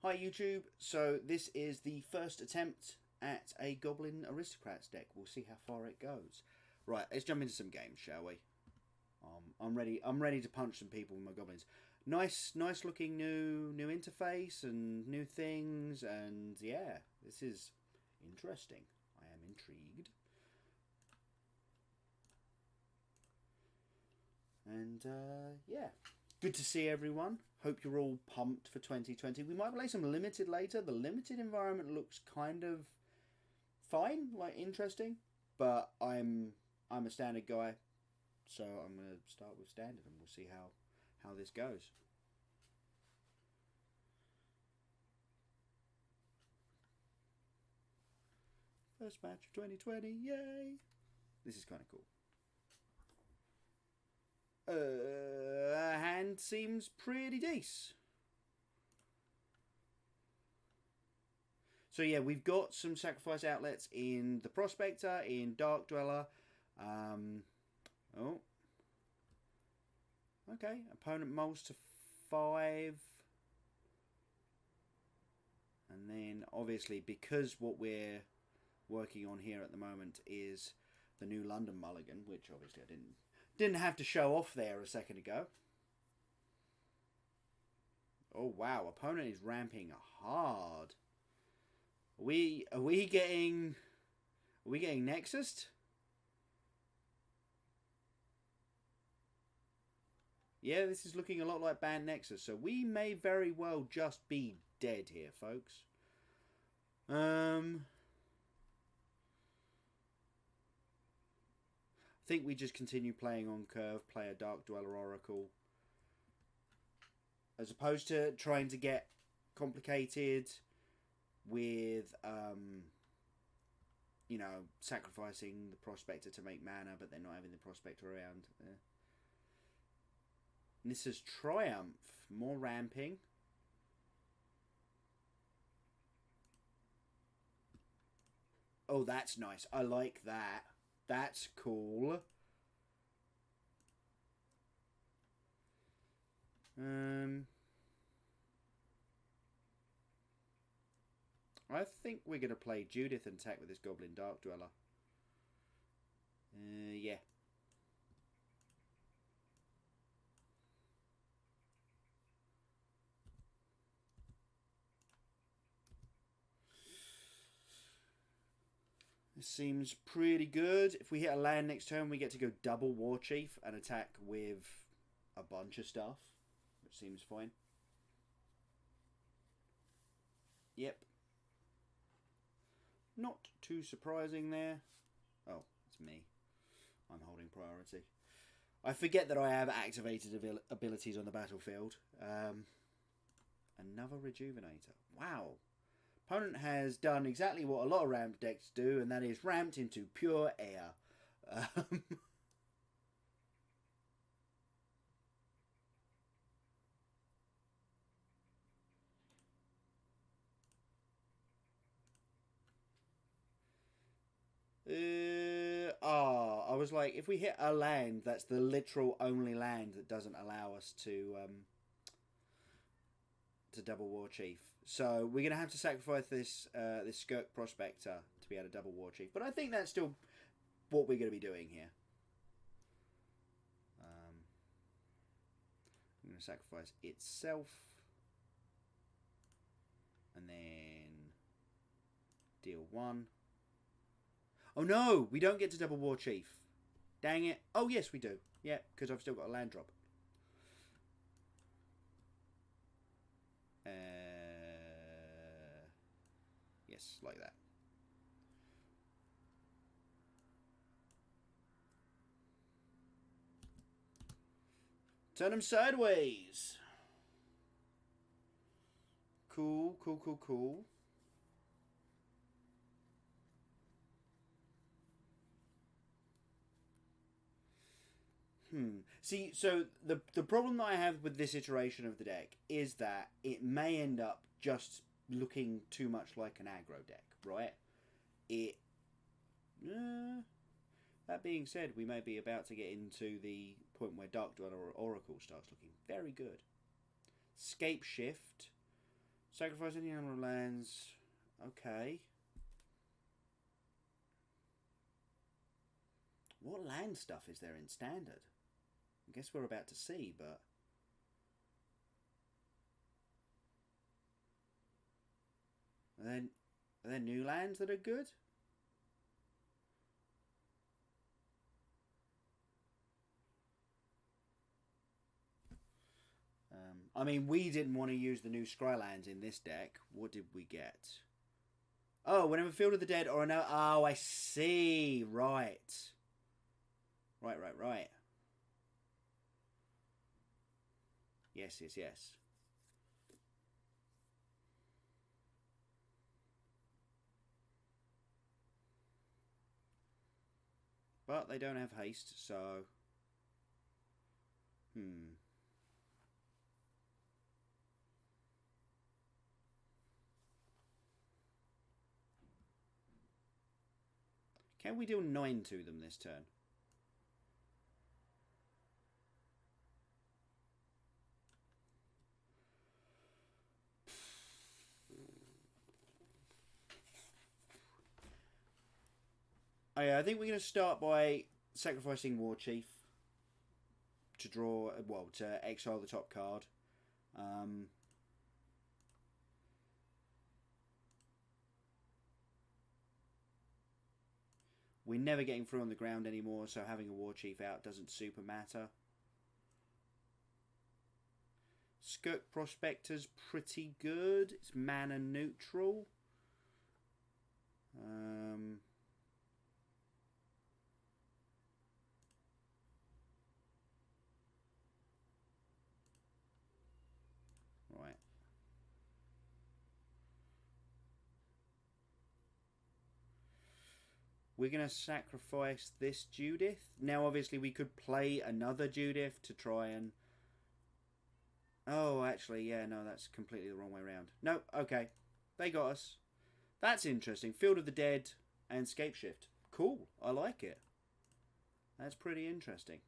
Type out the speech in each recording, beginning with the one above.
Hi YouTube, so this is the first attempt at a Goblin Aristocrats deck. We'll see how far it goes. Right, let's jump into some games, shall we? I'm ready to punch some people with my Goblins. Nice looking new interface and new things, and yeah, this is interesting. I am intrigued. And yeah, good to see everyone. Hope you're all pumped for 2020. We might play some limited later. The limited environment looks kind of fine, like interesting, but I'm a standard guy, so I'm gonna start with standard, and we'll see how this goes. First match of 2020, yay! This is kind of cool. Hand seems pretty decent. So yeah, we've got some sacrifice outlets in the Prospector, in Dark Dweller. Oh. Okay, opponent molds to 5. And then obviously, because what we're working on here at the moment is the new London Mulligan, which obviously I didn't have to show off there a second ago. Oh wow, opponent is ramping hard. Are we getting Nexus? Yeah, this is looking a lot like Band Nexus, so we may very well just be dead here, folks. I think we just continue playing on curve, play a Dark Dweller Oracle, as opposed to trying to get complicated with, you know, sacrificing the Prospector to make mana, but then not having the Prospector around. This is Triumph, more ramping. Oh, that's nice. I like that. That's cool. I think we're going to play Judith and attack with this Goblin Dark Dweller. Yeah. This seems pretty good. If we hit a land next turn, we get to go double War Chief and attack with a bunch of stuff, which seems fine. Yep. Not too surprising there. Oh, it's me. I'm holding priority. I forget that I have activated abilities on the battlefield. Another Rejuvenator. Wow. Opponent has done exactly what a lot of ramped decks do, and that is ramped into pure air. I was like, if we hit a land, that's the literal only land that doesn't allow us to double War Chief. So we're going to have to sacrifice this Skirk Prospector to be able to double War Chief. But I think that's still what we're going to be doing here. I'm going to sacrifice itself. And then deal 1. Oh no, we don't get to double War Chief. Dang it. Oh yes, we do. Yeah, because I've still got a land drop. Yes, like that. Turn them sideways. Cool. See, so the problem that I have with this iteration of the deck is that it may end up just looking too much like an aggro deck, right? That being said, we may be about to get into the point where Dark Dweller or Oracle starts looking very good. Scape Shift. Sacrifice any number of lands. Okay. What land stuff is there in Standard? I guess we're about to see, but... Are there new lands that are good? I mean, we didn't want to use the new Scrylands in this deck. What did we get? Oh, whenever Field of the Dead or no. Oh, I see. Right. Right. Yes. But they don't have haste, so... Can we deal 9 to them this turn? Oh, yeah, I think we're going to start by sacrificing War Chief to draw, well, to exile the top card. We're never getting through on the ground anymore, so having a War Chief out doesn't super matter. Skirk Prospector's pretty good. It's mana neutral. Right. We're going to sacrifice this Judith. Now, obviously, we could play another Judith to try and... Oh, actually, yeah, no, that's completely the wrong way around. No, okay. They got us. That's interesting. Field of the Dead and Scapeshift. Cool. I like it. That's pretty interesting.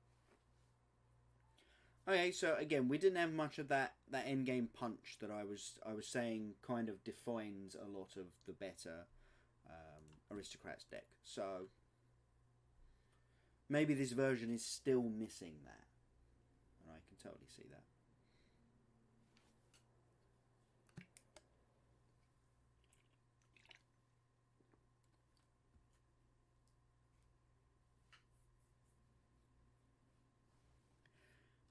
Okay, so again, we didn't have much of that endgame punch that I was saying kind of defines a lot of the better Aristocrats deck. So maybe this version is still missing that. And I can totally see that.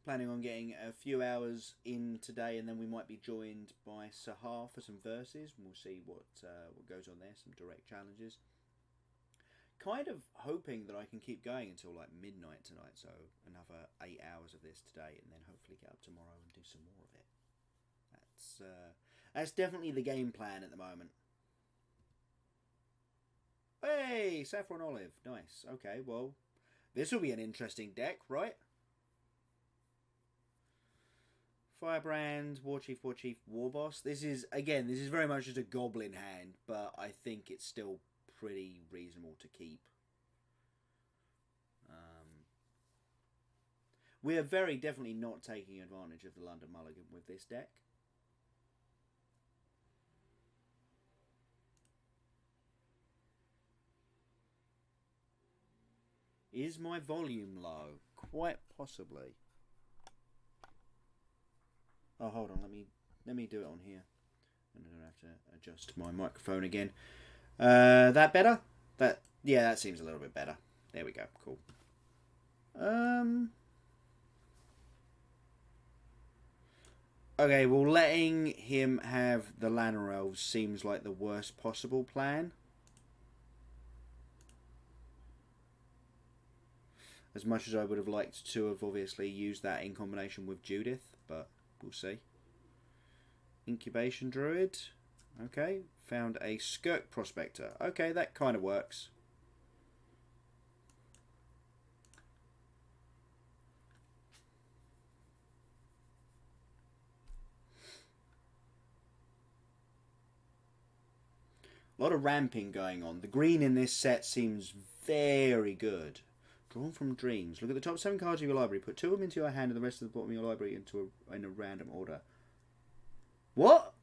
Planning on getting a few hours in today, and then we might be joined by Sahar for some verses, and we'll see what goes on there, some direct challenges. Kind of hoping that I can keep going until like midnight tonight, so another 8 hours of this today, and then hopefully get up tomorrow and do some more of it. That's definitely the game plan at the moment. Hey, Saffron Olive, nice. Okay, well, this will be an interesting deck, right? Firebrand, War Chief, War Boss. This is very much just a Goblin hand, but I think it's still pretty reasonable to keep. We are very definitely not taking advantage of the London Mulligan with this deck. Is my volume low? Quite possibly. Oh, hold on. Let me do it on here. And I'm gonna have to adjust my microphone again. That better? Yeah, that seems a little bit better. There we go. Cool. Okay, well, letting him have the Lanner Elves seems like the worst possible plan. As much as I would have liked to have obviously used that in combination with Judith, but we'll see. Incubation Druid. Okay, found a Skirk Prospector. Okay, that kind of works. A lot of ramping going on. The green in this set seems very good. Drawn from Dreams. Look at the top 7 cards of your library. Put 2 of them into your hand and the rest of the bottom of your library in a random order. What?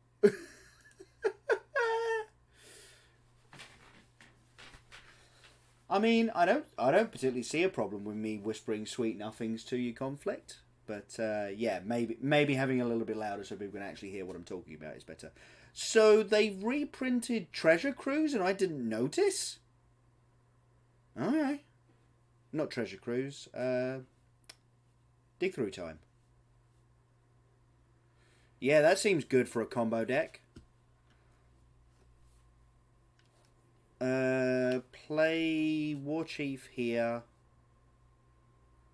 I mean, I don't particularly see a problem with me whispering sweet nothings to you, Conflict. But yeah, maybe having a little bit louder so people can actually hear what I'm talking about is better. So they've reprinted Treasure Cruise, and I didn't notice. Okay, not Treasure Cruise. Dig Through Time. Yeah, that seems good for a combo deck. Play War Chief here,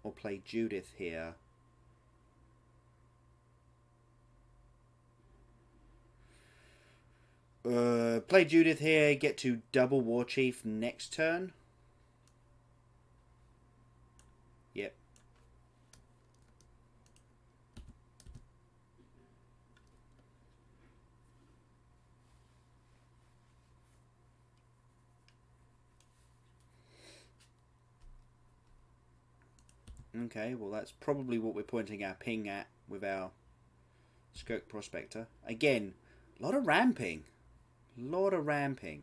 or play Judith here. Play Judith here, get to double War Chief next turn. Yep. Okay, well that's probably what we're pointing our ping at with our Skirk Prospector. Again, a lot of ramping. Lot of ramping.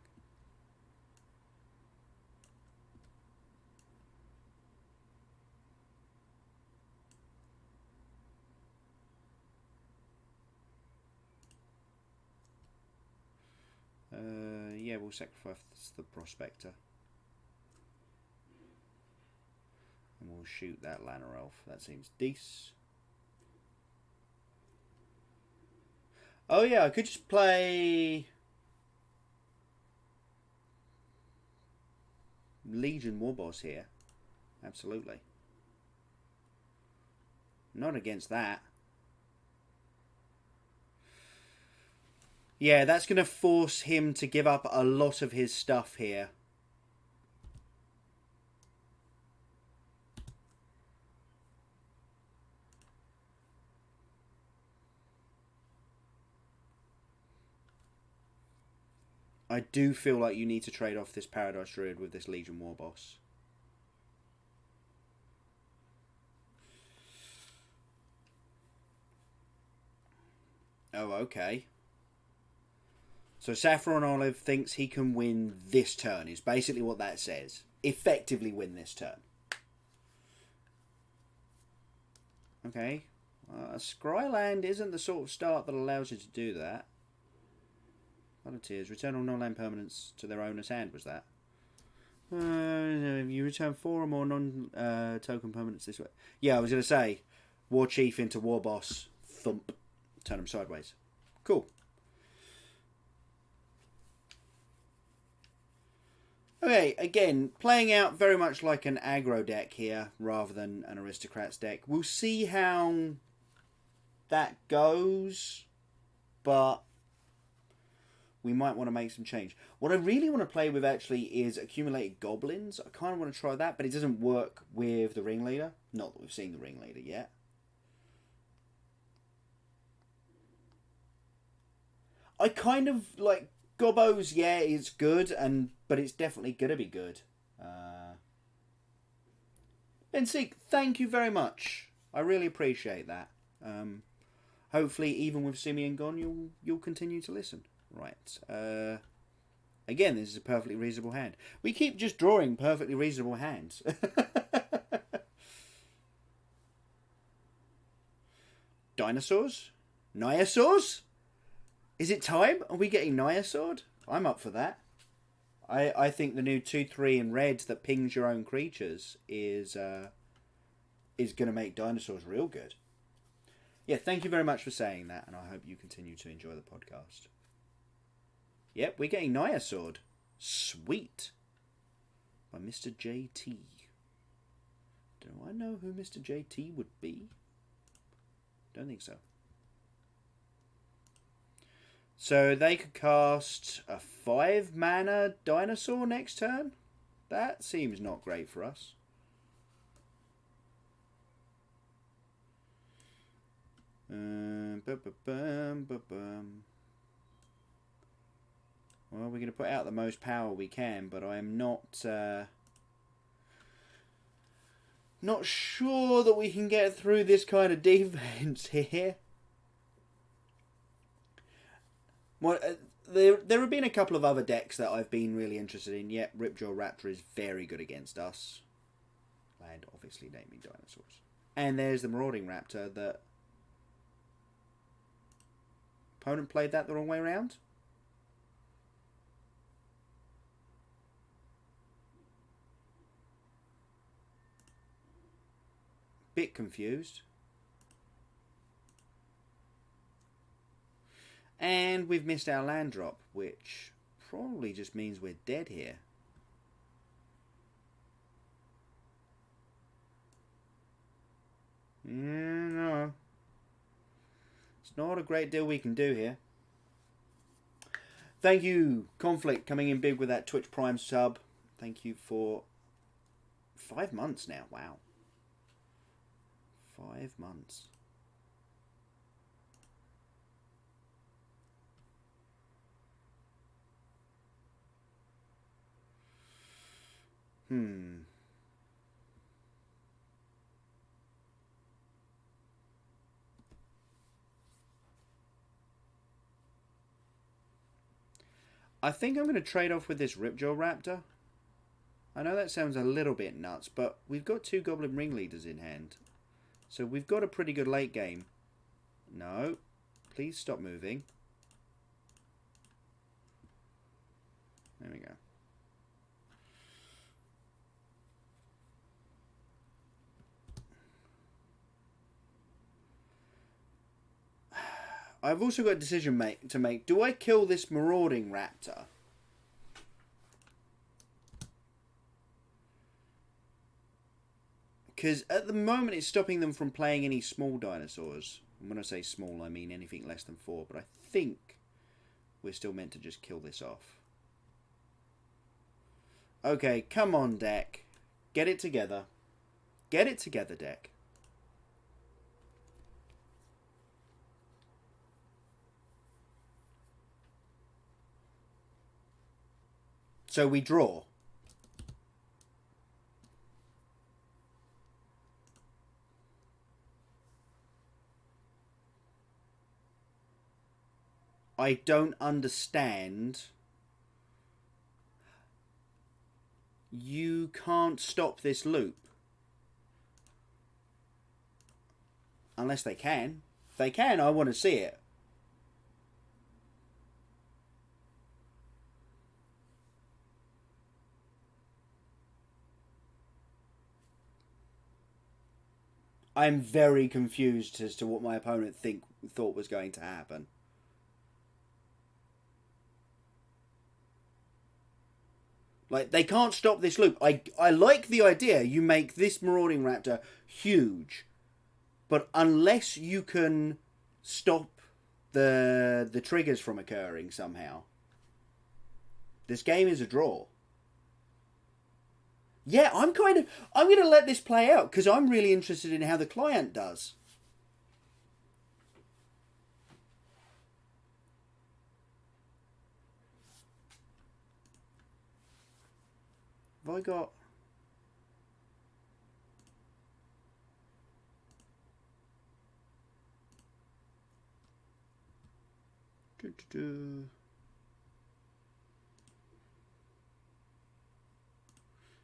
Yeah, we'll sacrifice the Prospector. And we'll shoot that Lanner Elf. That seems decent. Oh yeah, I could just play Legion Warboss here. Absolutely. Not against that. Yeah, that's going to force him to give up a lot of his stuff here. I do feel like you need to trade off this Paradise Druid with this Legion Warboss. Oh, okay. So Saffron Olive thinks he can win this turn, is basically what that says. Effectively win this turn. Okay. Scryland isn't the sort of start that allows you to do that. Volunteers. Return all non-land permanents to their owner's hand, was that? You return 4 or more non-token permanents this way. Yeah, I was going to say, War Chief into War Boss, thump, turn them sideways. Cool. Okay, again, playing out very much like an aggro deck here, rather than an Aristocrats deck. We'll see how that goes, but we might want to make some change. What I really want to play with, actually, is Accumulated Goblins. I kind of want to try that, but it doesn't work with the Ringleader. Not that we've seen the Ringleader yet. I kind of, like, Gobbos, yeah, is good, but it's definitely going to be good. Ben Seek, thank you very much. I really appreciate that. Hopefully, even with Simeon gone, you'll continue to listen. Right. Again, this is a perfectly reasonable hand. We keep just drawing perfectly reasonable hands. Dinosaurs? Niosaurs? Is it time? Are we getting Niosword? I'm up for that. I think the new 2/3 in red that pings your own creatures is going to make dinosaurs real good. Yeah, thank you very much for saying that, and I hope you continue to enjoy the podcast. Yep, we're getting Niosword. Sweet. By Mr. JT. Do I know who Mr. JT would be? Don't think so. So they could cast a 5-mana dinosaur next turn? That seems not great for us. Well, we're going to put out the most power we can, but I'm not sure that we can get through this kind of defense here. Well, there have been a couple of other decks that I've been really interested in. Yet Ripjaw Raptor is very good against us. And obviously naming dinosaurs. And there's the Marauding Raptor that... Opponent played that the wrong way around? Bit confused. And we've missed our land drop, which probably just means we're dead here. No. It's not a great deal we can do here. Thank you, Conflict, coming in big with that Twitch Prime sub. Thank you for 5 months now. Wow. 5 months. I think I'm going to trade off with this Ripjaw Raptor. I know that sounds a little bit nuts, but we've got 2 Goblin Ringleaders in hand. So we've got a pretty good late game. No. Please stop moving. There we go. I've also got a decision to make. Do I kill this Marauding Raptor? Because at the moment it's stopping them from playing any small dinosaurs. And when I say small, I mean anything less than 4. But I think we're still meant to just kill this off. Okay, come on, deck. Get it together. Get it together, deck. So we draw. I don't understand. You can't stop this loop. Unless they can. If they can, I want to see it. I'm very confused as to what my opponent thought was going to happen. Like, they can't stop this loop. I like the idea. You make this Marauding Raptor huge. But unless you can stop the triggers from occurring somehow, this game is a draw. Yeah, I'm going to let this play out because I'm really interested in how the client does. Have I got...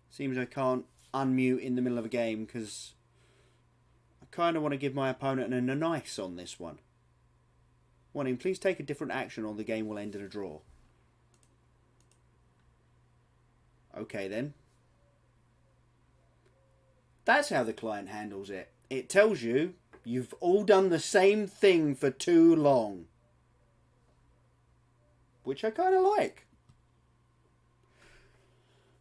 Seems I can't unmute in the middle of a game because I kind of want to give my opponent a nice on this one. Want him, please take a different action or the game will end in a draw. Okay then. That's how the client handles it. It tells you you've all done the same thing for too long. Which I kind of like.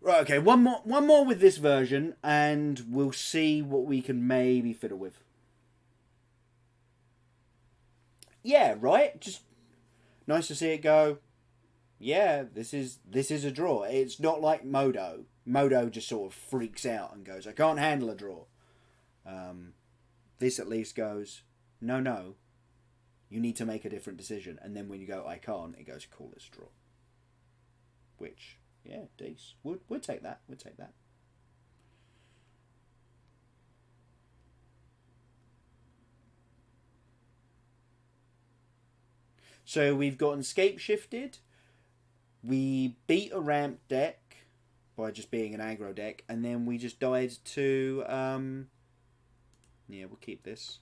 Right, okay, one more with this version, and we'll see what we can maybe fiddle with. Yeah, right? Just nice to see it go. Yeah, this is a draw. It's not like Modo. Modo just sort of freaks out and goes, I can't handle a draw. This at least goes, no. You need to make a different decision. And then when you go, I can't, it goes, cool, it's a draw. Which... yeah, decent. We'll take that. We'll take that. So we've gotten scape shifted. We beat a ramp deck by just being an aggro deck, and then we just died to yeah, we'll keep this.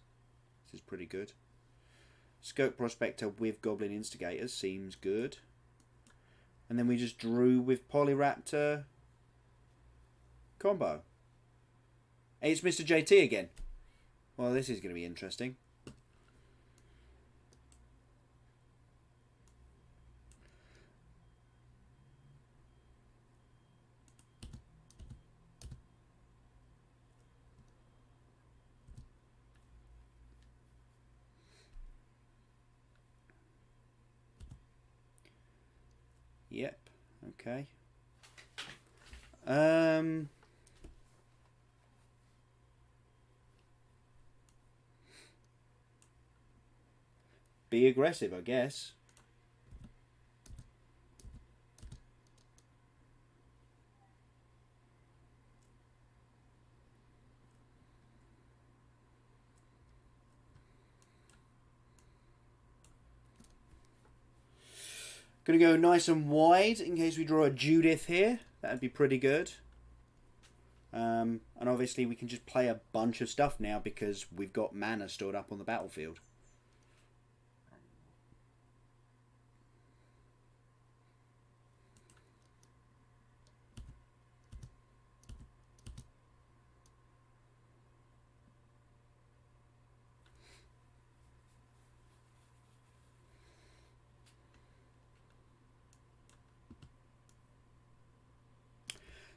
This is pretty good. Scope Prospector with Goblin Instigators seems good. And then we just drew with Polyraptor combo. It's Mr. JT again. Well, this is going to be interesting. Yep. Okay. Be aggressive, I guess. Gonna go nice and wide in case we draw a Judith here. That'd be pretty good. And obviously we can just play a bunch of stuff now because we've got mana stored up on the battlefield.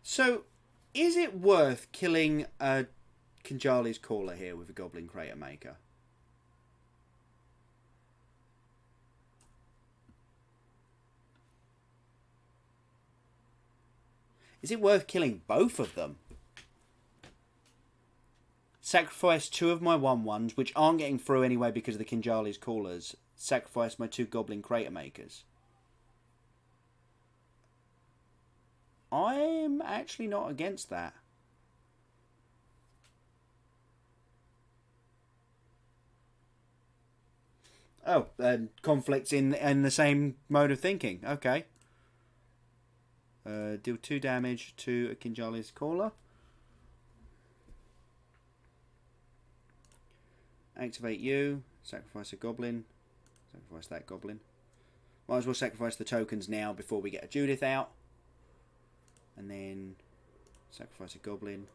So, is it worth killing a Kinjali's Caller here with a Goblin Crater Maker? Is it worth killing both of them? Sacrifice 2 of my 1/1s, which aren't getting through anyway because of the Kinjali's Callers. Sacrifice my 2 Goblin Crater Makers. I'm actually not against that. Oh, conflicts in the same mode of thinking. Okay. Deal 2 damage to a Kinjali's Caller. Activate you. Sacrifice a Goblin. Sacrifice that Goblin. Might as well sacrifice the tokens now before we get a Judith out. And then sacrifice a Goblin.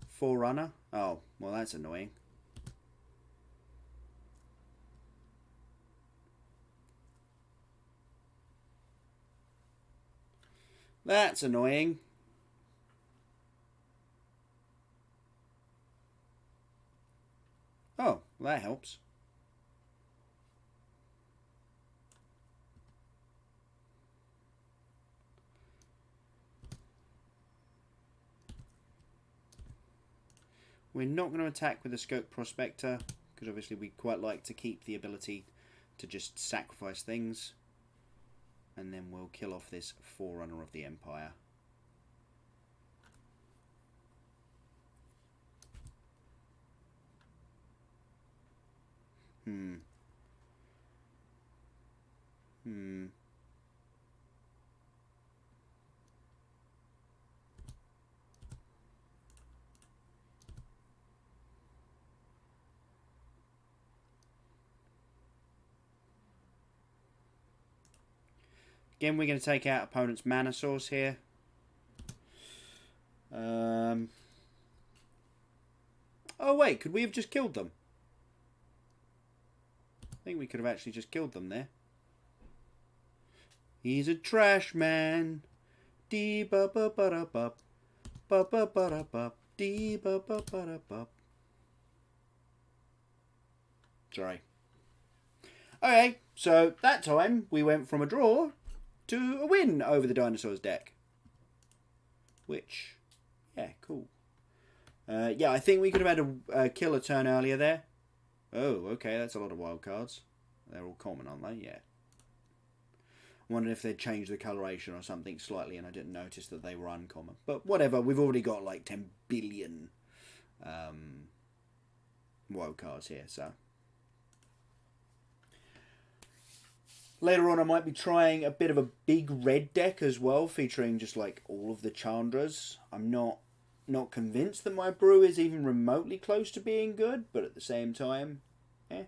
Forerunner? Oh, well that's annoying. That's annoying. Oh, that helps. We're not going to attack with the Scope Prospector, because obviously we quite like to keep the ability to just sacrifice things. And then we'll kill off this Forerunner of the Empire. Again, we're going to take out opponent's mana source here. Oh wait, could we have just killed them? I think we could have actually just killed them there. He's a trash man. Dee ba ba ba da ba ba ba ba da ba dee ba ba ba da ba. Sorry. Okay, so that time we went from a draw to a win over the Dinosaurs deck. Which, yeah, cool. Yeah, I think we could have had a killer turn earlier there. Oh, okay, that's a lot of wild cards. They're all common, aren't they? Yeah. I wondered if they'd changed the coloration or something slightly, and I didn't notice that they were uncommon. But whatever, we've already got like 10 billion woe cards here, so. Later on, I might be trying a bit of a big red deck as well, featuring just like all of the Chandras. I'm not convinced that my brew is even remotely close to being good, but at the same time, eh.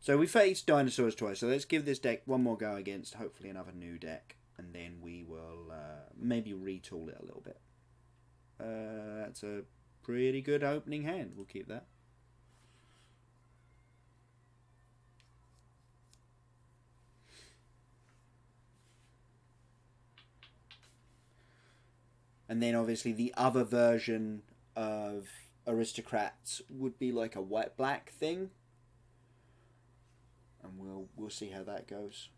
So we faced dinosaurs twice, so let's give this deck one more go against hopefully another new deck, and then we will maybe retool it a little bit. That's a pretty good opening hand. We'll keep that. And then obviously the other version of Aristocrats would be like a white-black thing. And we'll see how that goes.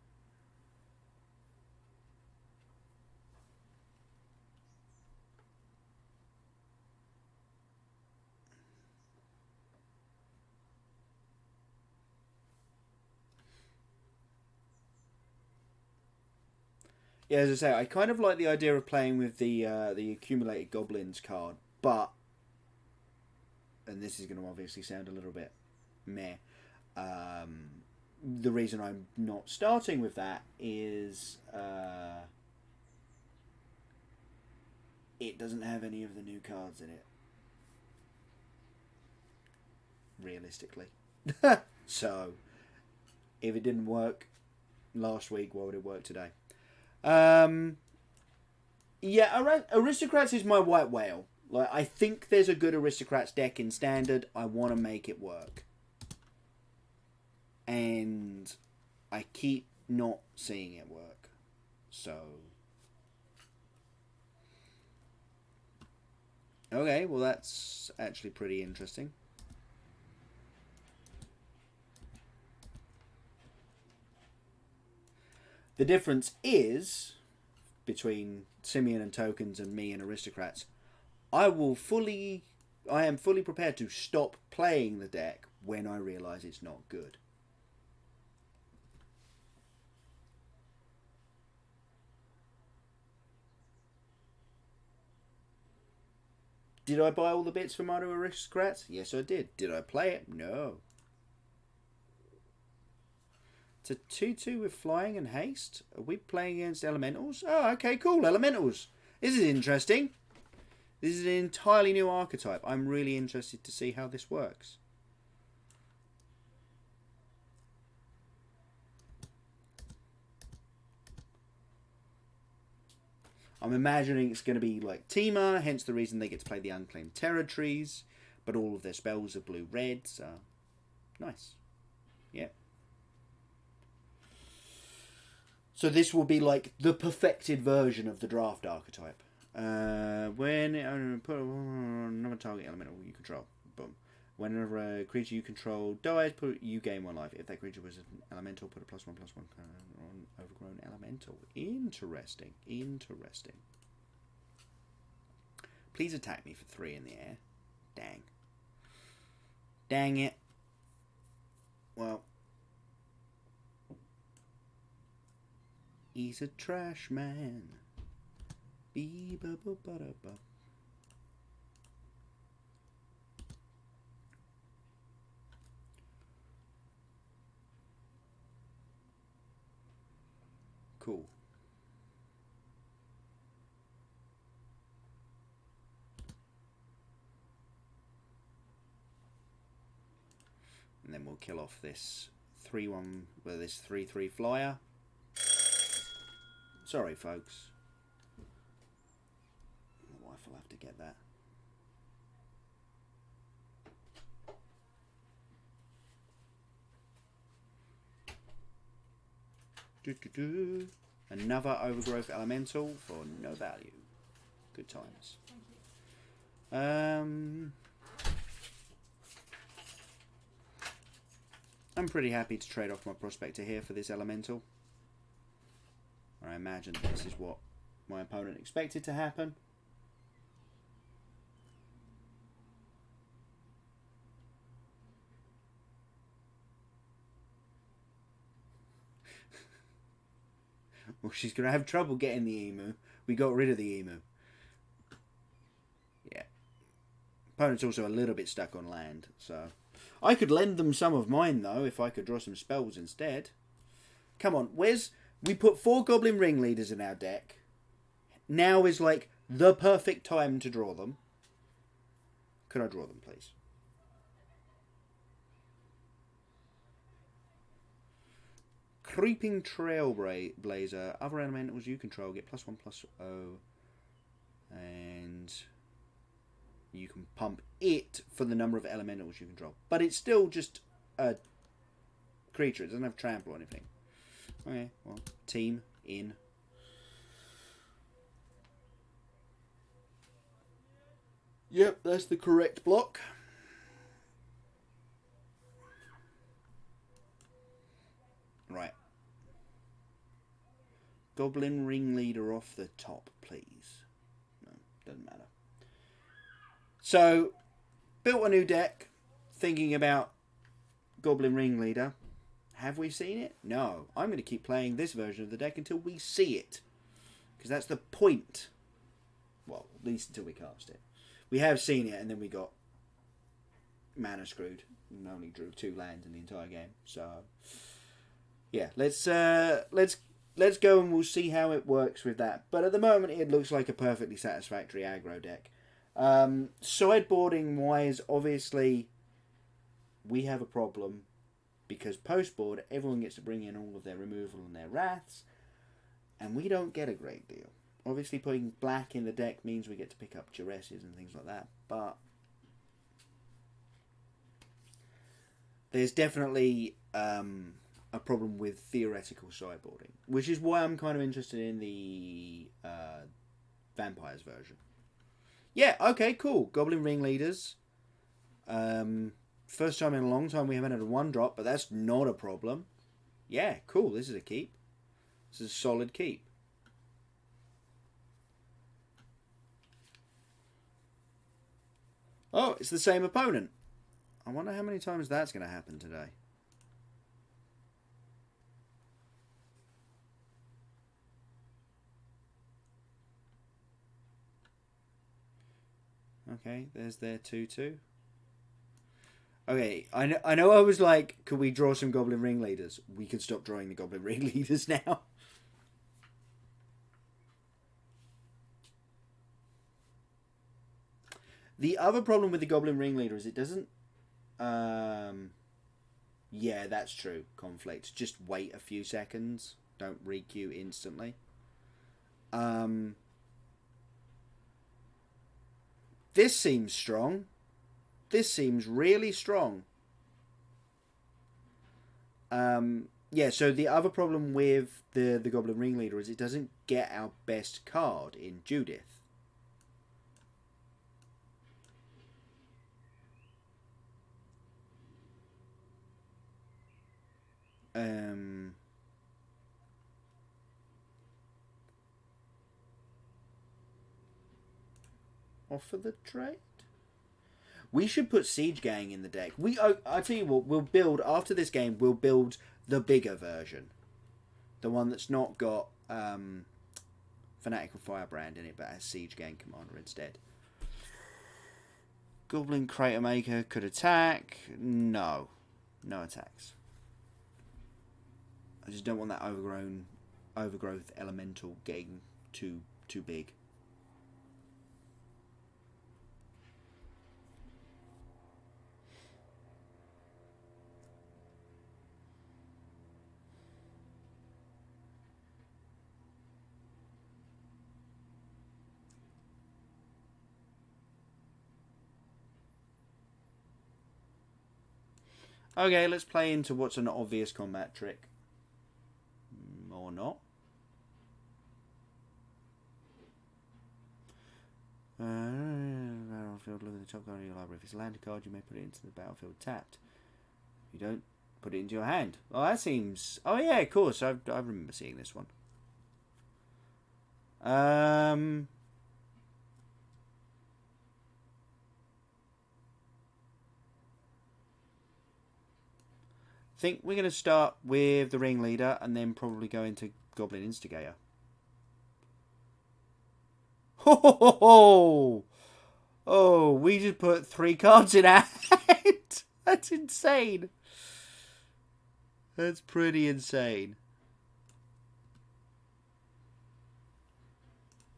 Yeah, as I say, I kind of like the idea of playing with the accumulated Goblins card, but, and this is going to obviously sound a little bit meh, the reason I'm not starting with that is it doesn't have any of the new cards in it, realistically. So, if it didn't work last week, why would it work today? Yeah, Aristocrats is my white whale. Like, I think there's a good Aristocrats deck in Standard. I want to make it work. And I keep not seeing it work. So. Okay, well that's actually pretty interesting. The difference is, between Simian and Tokens and me and Aristocrats, I am fully prepared to stop playing the deck when I realise it's not good. Did I buy all the bits for Mono Aristocrats? Yes, I did. Did I play it? No. It's a 2-2 with flying and haste. Are we playing against elementals? Oh, okay, cool. Elementals. This is interesting. This is an entirely new archetype. I'm really interested to see how this works. I'm imagining it's going to be like Temur, hence the reason they get to play the Unclaimed Territories, but all of their spells are blue-red, so nice. Yeah. So this will be like the perfected version of the draft archetype. When put another target elemental you control, boom. Whenever a creature you control dies, you gain 1 life. If that creature was an elemental, put a +1/+1 on overgrown elemental. Interesting. Interesting. Please attack me for 3 in the air. Dang. Dang it. Well. He's a trash man. Be-ba-ba-ba-da-ba. Cool. And then we'll kill off this 3-1, well, this 3/3 flyer. Sorry, folks. My wife will have to get that. Another Overgrowth Elemental for no value. Good times. I'm pretty happy to trade off my Prospector here for this Elemental. I imagine this is what my opponent expected to happen. Well, she's going to have trouble getting the emu. We got rid of the emu. Yeah. Opponent's also a little bit stuck on land, so... I could lend them some of mine, though, if I could draw some spells instead. Come on, where's... We put 4 Goblin Ringleaders in our deck. Now is, like, the perfect time to draw them. Could I draw them, please? Creeping Trailblazer. Other elementals you control get +1/+0. And you can pump it for the number of elementals you control. But it's still just a creature. It doesn't have trample or anything. Okay, well, team in. Yep, that's the correct block. Right. Goblin Ringleader off the top, please. No, doesn't matter. So, built a new deck, thinking about Goblin Ringleader. Have we seen it? No. I'm going to keep playing this version of the deck until we see it. Because that's the point. Well, at least until we cast it. We have seen it, and then we got mana screwed. And only drew 2 lands in the entire game. So, yeah, let's go and we'll see how it works with that. But at the moment, it looks like a perfectly satisfactory aggro deck. Sideboarding wise, obviously, we have a problem. Because post-board, everyone gets to bring in all of their removal and their wraths. And we don't get a great deal. Obviously, putting black in the deck means we get to pick up Juresses and things like that. But there's definitely a problem with theoretical sideboarding. Which is why I'm kind of interested in the Vampires version. Yeah, okay, cool. Goblin Ringleaders. First time in a long time we haven't had a 1-drop, but that's not a problem. Yeah, cool. This is a keep. This is a solid keep. Oh, it's the same opponent. I wonder how many times that's going to happen today. Okay, there's their 2/2. Okay, I know I was like, could we draw some Goblin Ringleaders? We can stop drawing the Goblin Ringleaders now. The other problem with the Goblin Ringleader is it doesn't... yeah, that's true. Conflict. Just wait a few seconds. Don't re-queue instantly. This seems strong. This seems really strong. Yeah, so the other problem with the Goblin Ringleader is it doesn't get our best card in Judith. Offer the trade? We should put Siege Gang in the deck. I tell you what, we'll build, after this game, we'll build the bigger version. The one that's not got Fanatical Firebrand in it, but has Siege Gang Commander instead. Goblin Crater Maker could attack. No. No attacks. I just don't want that overgrowth elemental getting too big. Okay, let's play into what's an obvious combat trick. Or not. Battlefield, look at the top card of your library. If it's a landed card, you may put it into the battlefield tapped. You don't put it into your hand. Oh, that seems... Oh, yeah, of course. I remember seeing this one. I think we're going to start with the Ringleader and then probably go into Goblin Instigator. Ho ho ho ho! Oh, we just put 3 cards in our hand. That's insane. That's pretty insane.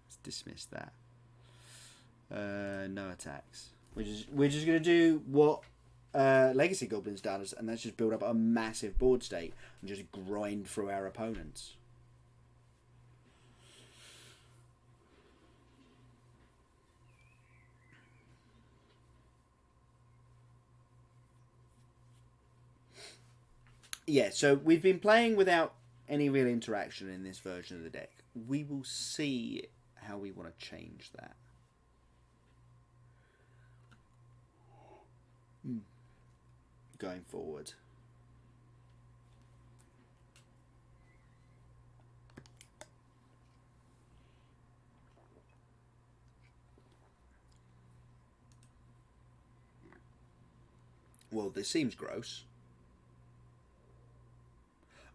Let's dismiss that. No attacks. We're just gonna do what Legacy Goblins does, and that's just build up a massive board state and just grind through our opponents. Yeah, so we've been playing without any real interaction in this version of the deck. We will see how we want to change that. Going forward. Well, this seems gross.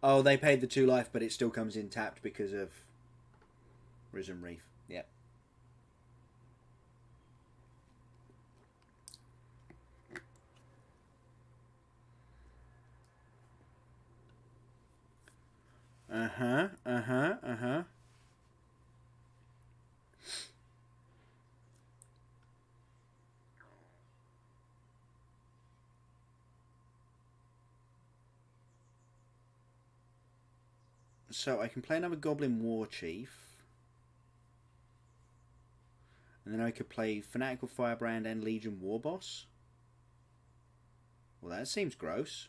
Oh, they paid the 2 life, but it still comes in tapped because of Risen Reef. Yep. Uh-huh. So I can play another Goblin War Chief. And then I could play Fanatical Firebrand and Legion War Boss. Well, that seems gross.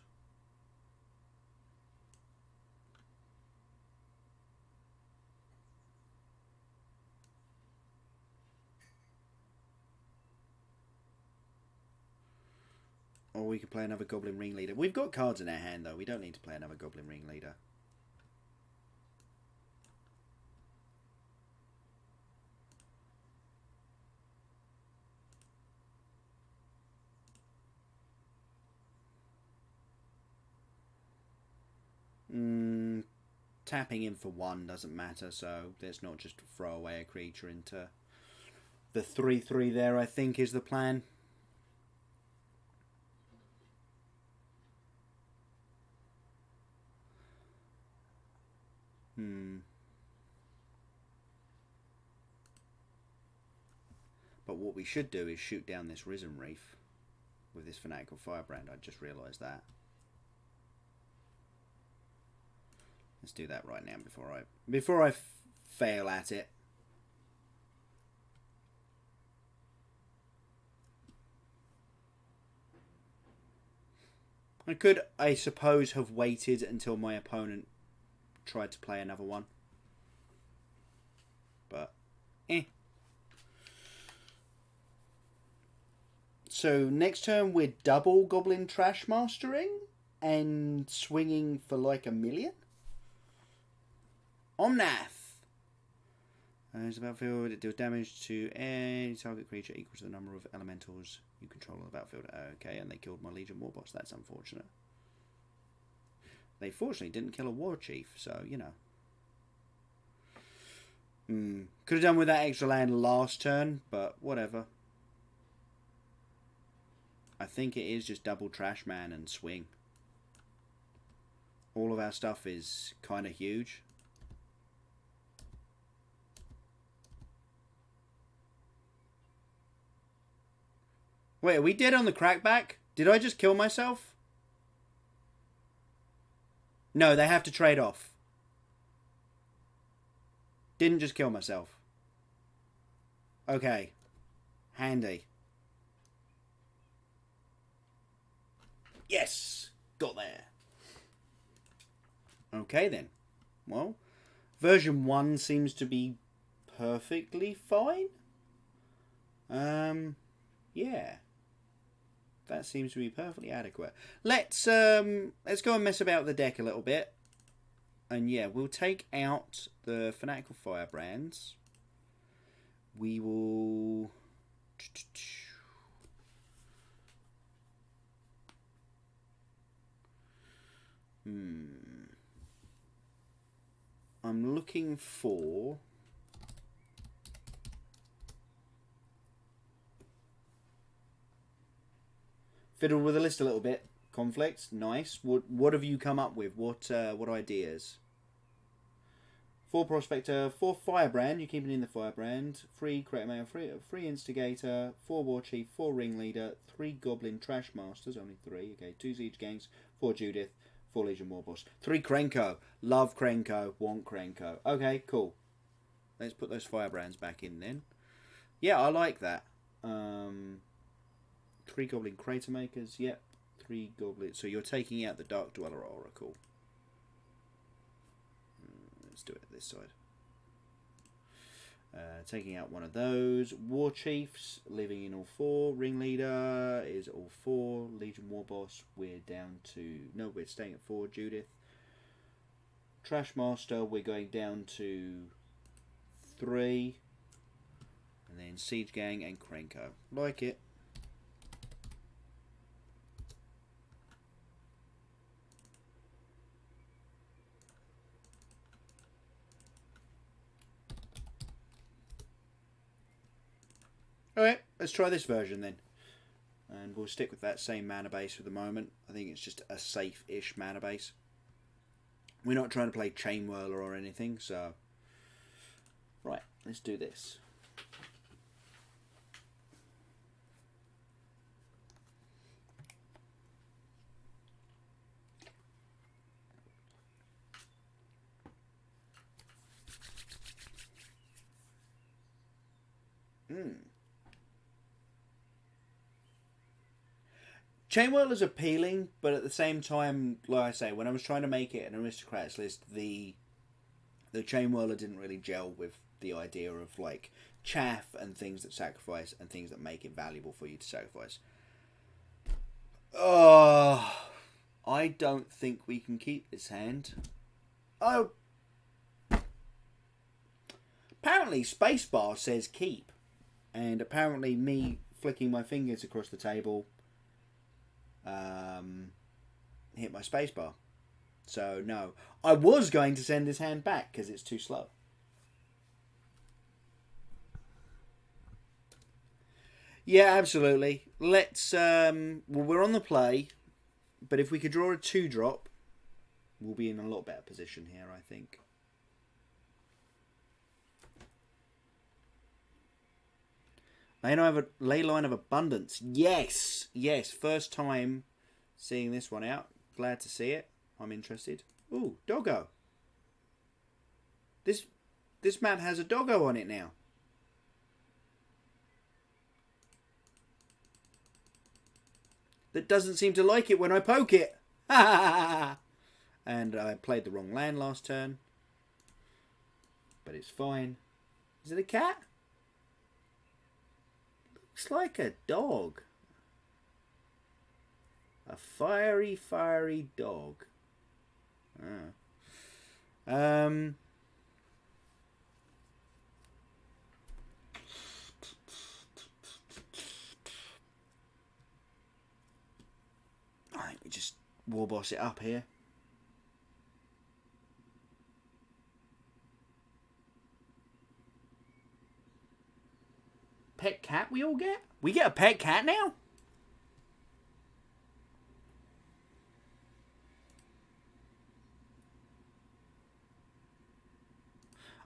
Or we could play another Goblin Ringleader. We've got cards in our hand, though. We don't need to play another Goblin Ringleader. Tapping in for 1 doesn't matter, so let's not just throw away a creature into the 3/3 there, I think, is the plan. But what we should do is shoot down this Risen Reef with this Fanatical Firebrand. I just realised that. Let's do that right now before I fail at it. I could, I suppose, have waited until my opponent tried to play another one. But, So, next turn we're double Goblin Trash Mastering and swinging for like 1 million. Omnath! It's the battlefield. It deals damage to any target creature equal to the number of elementals you control on the battlefield. Okay, and they killed my Legion War Boss. That's unfortunate. They fortunately didn't kill a War Chief, so, you know. Could have done with that extra land last turn, but whatever. I think it is just double Trash Man and swing. All of our stuff is kind of huge. Wait, are we dead on the crackback? Did I just kill myself? No, they have to trade off. Didn't just kill myself. Okay. Handy. Yes! Got there. Okay then. Well, version 1 seems to be perfectly fine. Yeah. That seems to be perfectly adequate. Let's go and mess about the deck a little bit. And yeah, we'll take out the Fanatical Firebrands. We will... I'm looking for... Fiddle with the list a little bit. Conflict, nice. What have you come up with? What ideas? 4 Prospector, 4 Firebrand. You're keeping in the Firebrand. 3 Creator Mail, 3 Instigator, 4 War Chief, 4 Ringleader, 3 Goblin Trash Masters, only 3. Okay, 2 Siege Gangs, 4 Judith, 4 Legion War Boss, 3 Krenko. Love Krenko, want Krenko. Okay, cool. Let's put those Firebrands back in then. Yeah, I like that. 3 Goblin Crater Makers, yep. 3 Goblins. So you're taking out the Dark Dweller Oracle. Let's do it this side. Taking out one of those. War Chiefs, leaving in all 4. Ringleader is all 4. Legion War Boss, we're down to... No, we're staying at 4. Judith. Trash Master, we're going down to 3. And then Siege Gang and Krenko. Like it. Alright, let's try this version then. And we'll stick with that same mana base for the moment. I think it's just a safe-ish mana base. We're not trying to play Chain Whirler or anything, so... Right, let's do this. Chain Whirler's appealing, but at the same time, like I say, when I was trying to make it an Aristocrats list, the Chain Whirler didn't really gel with the idea of like chaff and things that sacrifice and things that make it valuable for you to sacrifice. Oh, I don't think we can keep this hand. Oh, apparently Spacebar says keep, and apparently me flicking my fingers across the table hit my spacebar. So no, I was going to send this hand back because it's too slow. Yeah, absolutely. Let's well, we're on the play, but if we could draw a 2-drop, we'll be in a lot better position here, I think. Leyline of Abundance. Yes, yes. First time seeing this one out. Glad to see it. I'm interested. Ooh, doggo. This map has a doggo on it now. That doesn't seem to like it when I poke it. And I played the wrong land last turn. But it's fine. Is it a cat? Looks like a dog. A fiery, fiery dog. I think we just war boss it up here. Pet cat we all get? We get a pet cat now?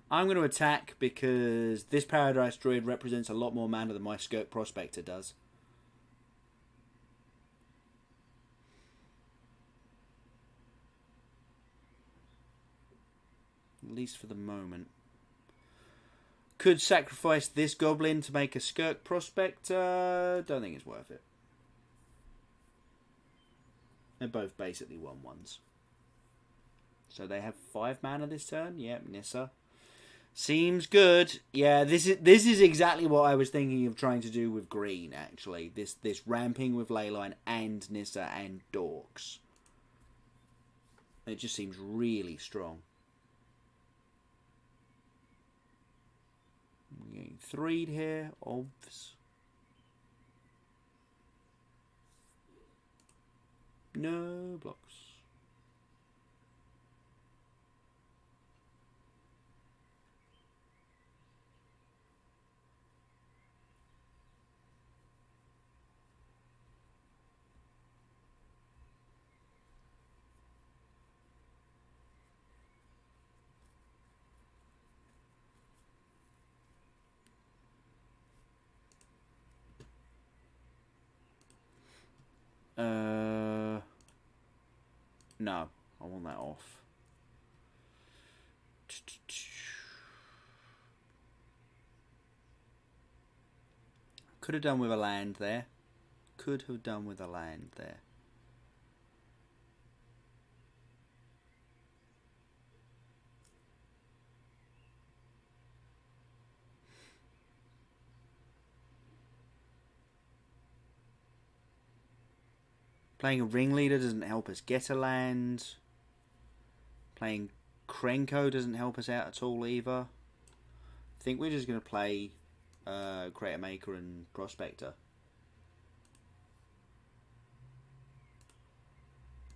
I'm going to attack because this Paradise Druid represents a lot more mana than my Skirk Prospector does. At least for the moment. Could sacrifice this Goblin to make a Skirk Prospector. Don't think it's worth it. They're both basically 1/1s. So they have 5 mana this turn. Yep, Nissa. Seems good. Yeah, this is exactly what I was thinking of trying to do with green, actually. This ramping with Leyline and Nissa and Dorks. It just seems really strong. We're getting 3'd here. Obvs. No blocks. No, I want that off. Could have done with a land there. Could have done with a land there. Playing a ringleader doesn't help us get a land. Playing Krenko doesn't help us out at all either. I think we're just going to play Creator Maker and Prospector.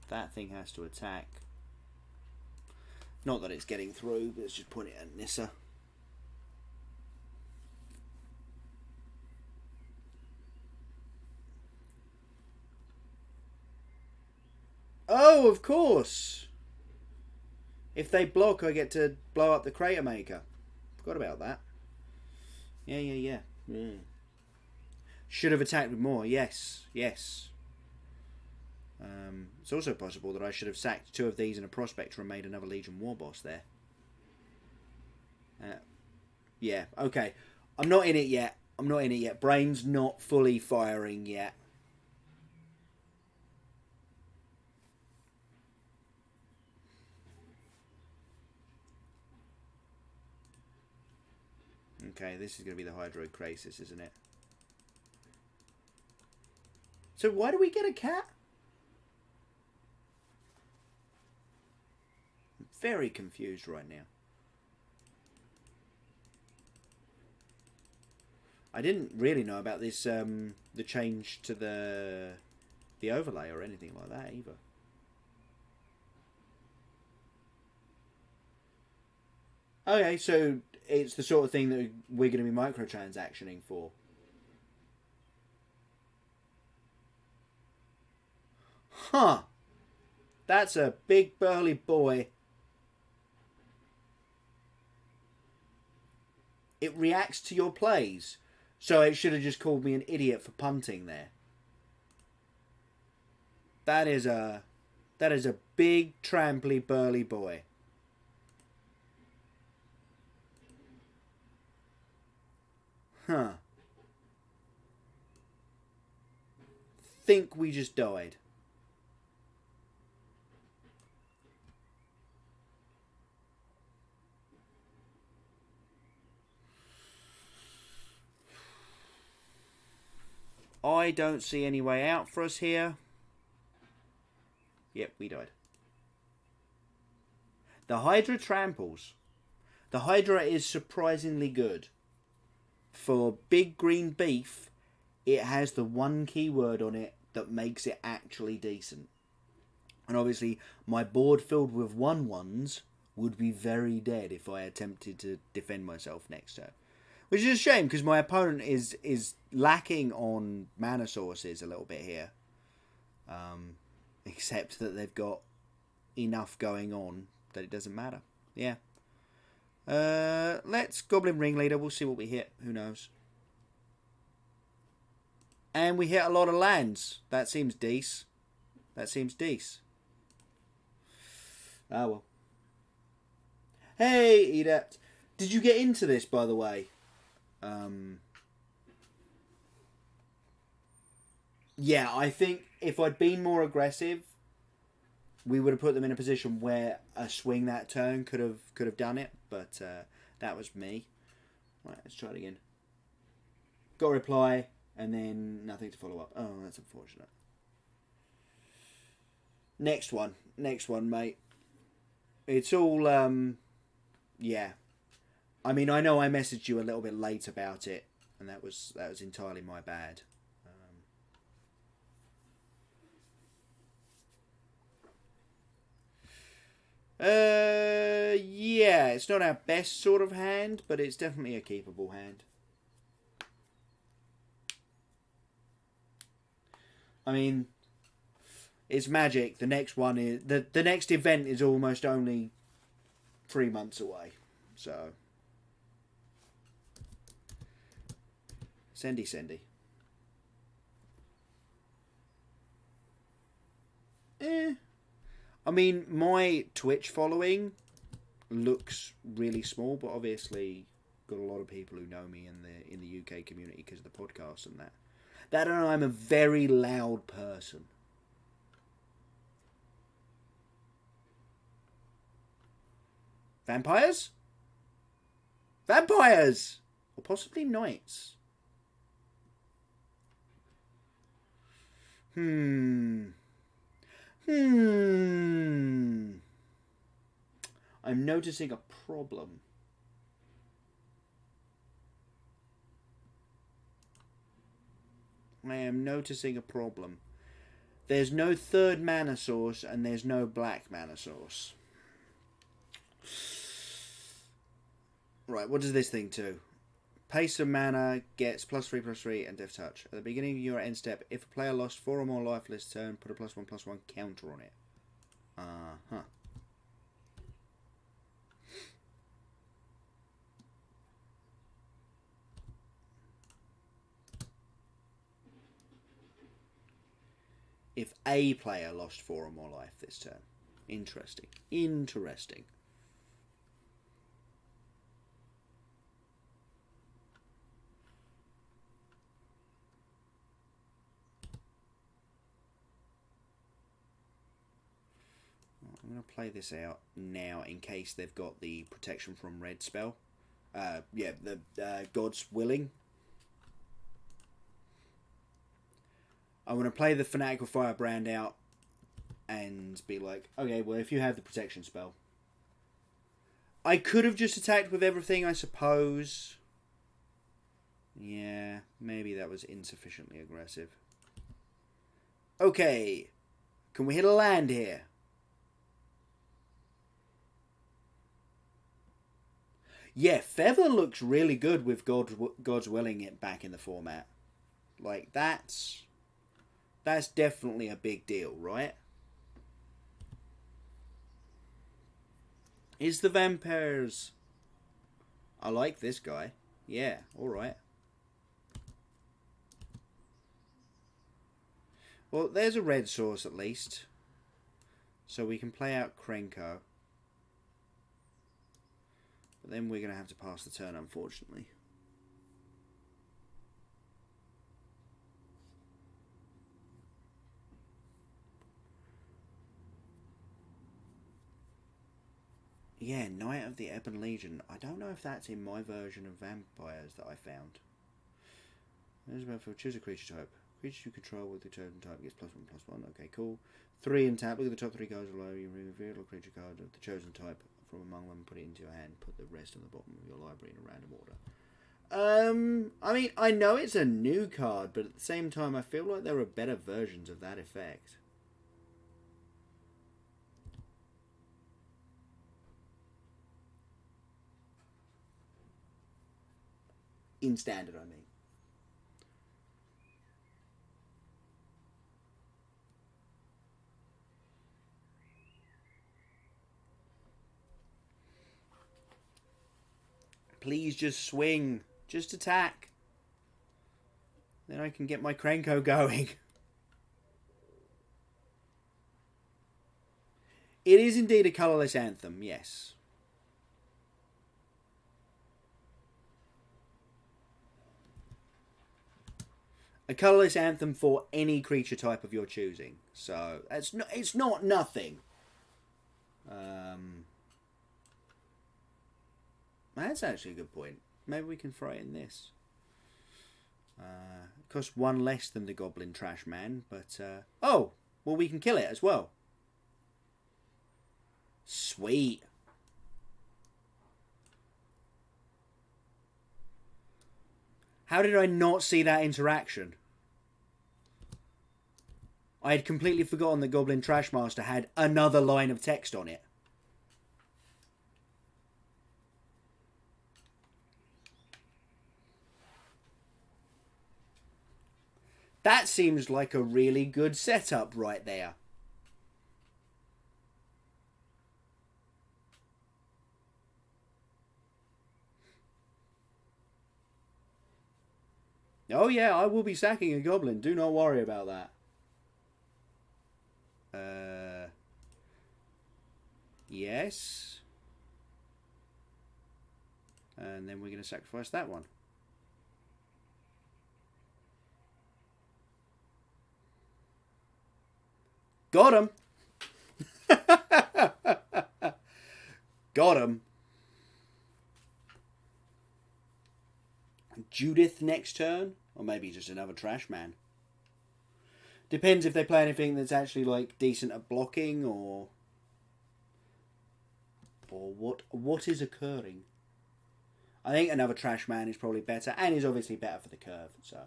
That thing has to attack. Not that it's getting through, but let's just point it at Nissa. Oh, of course! If they block, I get to blow up the Crater Maker. Forgot about that. Yeah. Should have attacked with more. Yes. It's also possible that I should have sacked 2 of these and a Prospector and made another Legion War Boss there. Yeah, okay. I'm not in it yet. Brain's not fully firing yet. Okay, this is going to be the Hydro Crisis, isn't it? So why do we get a cat? I'm very confused right now. I didn't really know about this, the change to the overlay or anything like that either. Okay, so it's the sort of thing that we're going to be microtransactioning for. Huh. That's a big burly boy. It reacts to your plays. So it should have just called me an idiot for punting there. That is a big tramply burly boy. Huh. Think we just died. I don't see any way out for us here. Yep, we died. The Hydra tramples. The Hydra is surprisingly good. For big green beef, it has the one keyword on it that makes it actually decent. And obviously, my board filled with 1/1s would be very dead if I attempted to defend myself next turn. Which is a shame, because my opponent is lacking on mana sources a little bit here. Except that they've got enough going on that it doesn't matter. Yeah. Let's Goblin Ringleader. We'll see what we hit. Who knows? And we hit a lot of lands. That seems decent. Ah, well. Hey, Edapt. Did you get into this, by the way? Yeah, I think if I'd been more aggressive, we would have put them in a position where a swing that turn could have done it, but that was me. Right, let's try it again. Got a reply, and then nothing to follow up. Oh, that's unfortunate. Next one, mate. It's all, yeah. I mean, I know I messaged you a little bit late about it, and that was entirely my bad. Yeah, it's not our best sort of hand, but it's definitely a keepable hand. I mean, it's Magic. The next one is the next event is almost only 3 months away, so sendy. I mean, my Twitch following looks really small, but obviously got a lot of people who know me in the UK community because of the podcast and that. That and I'm a very loud person. Vampires? Vampires! Or possibly knights. I'm noticing a problem. I am noticing a problem. There's no third mana source and there's no black mana source. Right, what does this thing do? Pace of mana gets +3/+3 and Death Touch. At the beginning of your end step, if a player lost 4 or more life this turn, put a +1/+1 counter on it. Uh-huh. If a player lost 4 or more life this turn. Interesting. Interesting. I'm going to play this out now in case they've got the protection from red spell. Yeah, the God's Willing. I want to play the Fanatical Firebrand out and be like, okay, well, if you have the protection spell. I could have just attacked with everything, I suppose. Yeah, maybe that was insufficiently aggressive. Okay. Can we hit a land here? Yeah, Feather looks really good with God's Willing it back in the format. Like, that's definitely a big deal, right? Is the vampires... I like this guy. Yeah, alright. Well, there's a red source at least. So we can play out Krenko. But then we're going to have to pass the turn, unfortunately. Yeah, Knight of the Ebon Legion. I don't know if that's in my version of vampires that I found. There's about for choose a creature type. Creature you control with the chosen type gets +1/+1. Okay, cool. 3 and tap. Look at the top 3 cards below. You reveal a creature card of the chosen type from among them. Put it into your hand. Put the rest on the bottom of your library in a random order. I mean, I know it's a new card, but at the same time, I feel like there are better versions of that effect. In standard, I mean. Please just swing. Just attack. Then I can get my Krenko going. It is indeed a colourless anthem, yes. A colourless anthem for any creature type of your choosing. So, it's not nothing. That's actually a good point. Maybe we can throw it in this. It costs 1 less than the Goblin Trash Man, but... oh! Well, we can kill it as well. Sweet. How did I not see that interaction? I had completely forgotten that Goblin Trashmaster had another line of text on it. That seems like a really good setup right there. Oh yeah, I will be sacking a goblin. Do not worry about that. Yes. And then we're going to sacrifice that one. Got him. Got him. Judith next turn, or maybe just another trash man. Depends if they play anything that's actually like decent at blocking, or what is occurring. I think another trash man is probably better, and is obviously better for the curve. So.